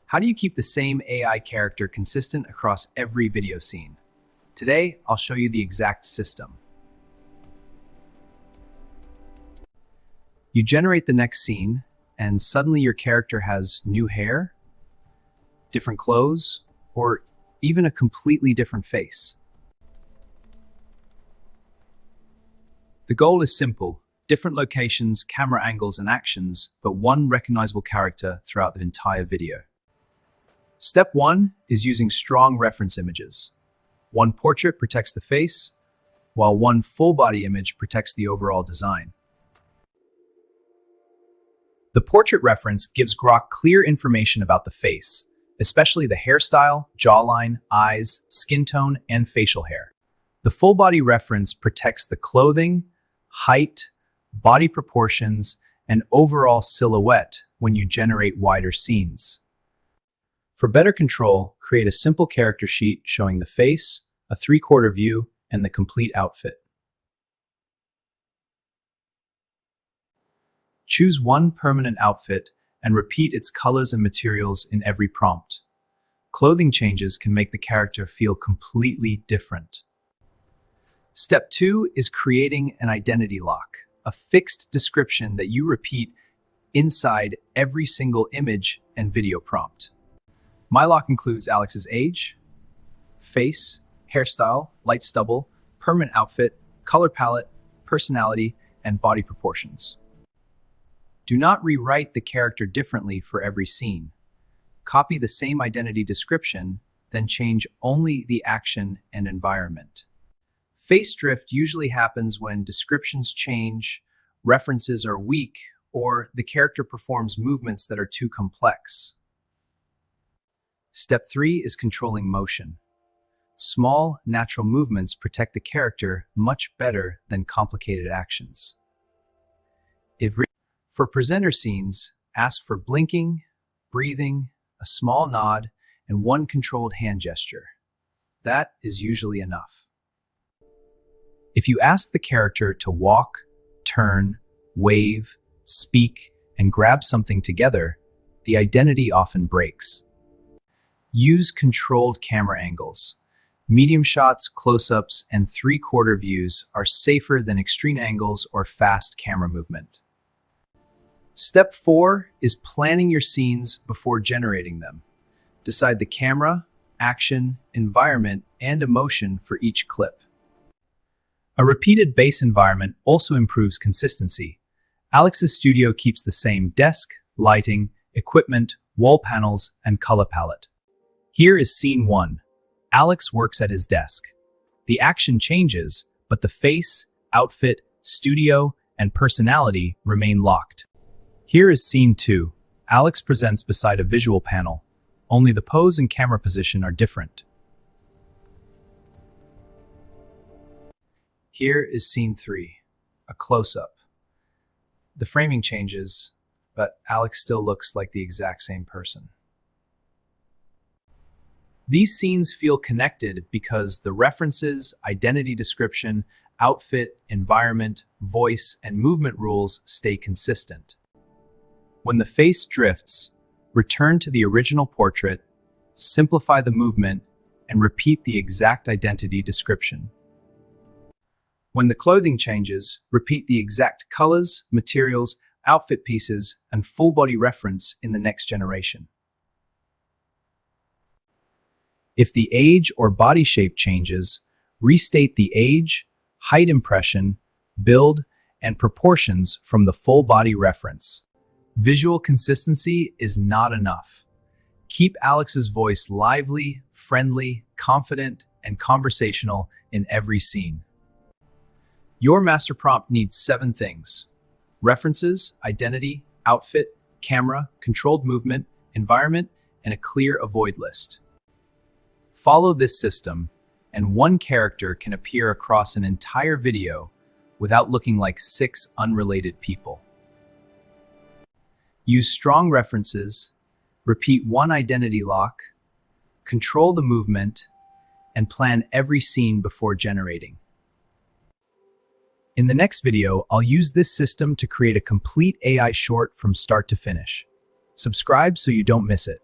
How do you keep the same AI character consistent across every video scene? Today, I'll show you the exact system. You generate the next scene, and suddenly your character has new hair, different clothes, or even a completely different face. The goal is simple: different locations, camera angles, and actions, but one recognizable character throughout the entire video. Step 1 is using strong reference images. One portrait protects the face, while one full-body image protects the overall design. The portrait reference gives Grok clear information about the face, especially the hairstyle, jawline, eyes, skin tone, and facial hair. The full-body reference protects the clothing, height, body proportions, and overall silhouette when you generate wider scenes. For better control, create a simple character sheet showing the face, a three-quarter view, and the complete outfit. Choose one permanent outfit and repeat its colors and materials in every prompt. Clothing changes can make the character feel completely different. Step 2 is creating an identity lock, a fixed description that you repeat inside every single image and video prompt. My lock includes Alex's age, face, hairstyle, light stubble, permanent outfit, color palette, personality, and body proportions. Do not rewrite the character differently for every scene. Copy the same identity description, then change only the action and environment. Face drift usually happens when descriptions change, references are weak, or the character performs movements that are too complex. Step 3 is controlling motion. Small, natural movements protect the character much better than complicated actions. For presenter scenes, ask for blinking, breathing, a small nod, and one controlled hand gesture. That is usually enough. If you ask the character to walk, turn, wave, speak, and grab something together, the identity often breaks. Use controlled camera angles. Medium shots, close-ups, and three-quarter views are safer than extreme angles or fast camera movement. Step 4 is planning your scenes before generating them. Decide the camera, action, environment, and emotion for each clip. A repeated base environment also improves consistency. Alex's studio keeps the same desk, lighting, equipment, wall panels, and color palette. Here is scene 1. Alex works at his desk. The action changes, but the face, outfit, studio, and personality remain locked. Here is scene 2. Alex presents beside a visual panel. Only the pose and camera position are different. Here is scene 3. A close-up. The framing changes, but Alex still looks like the exact same person. These scenes feel connected because the references, identity description, outfit, environment, voice, and movement rules stay consistent. When the face drifts, return to the original portrait, simplify the movement, and repeat the exact identity description. When the clothing changes, repeat the exact colors, materials, outfit pieces, and full body reference in the next generation. If the age or body shape changes, restate the age, height impression, build, and proportions from the full body reference. Visual consistency is not enough. Keep Alex's voice lively, friendly, confident, and conversational in every scene. Your master prompt needs 7 things: references, identity, outfit, camera, controlled movement, environment, and a clear avoid list. Follow this system, and one character can appear across an entire video without looking like 6 unrelated people. Use strong references, repeat one identity lock, control the movement, and plan every scene before generating. In the next video, I'll use this system to create a complete AI short from start to finish. Subscribe so you don't miss it.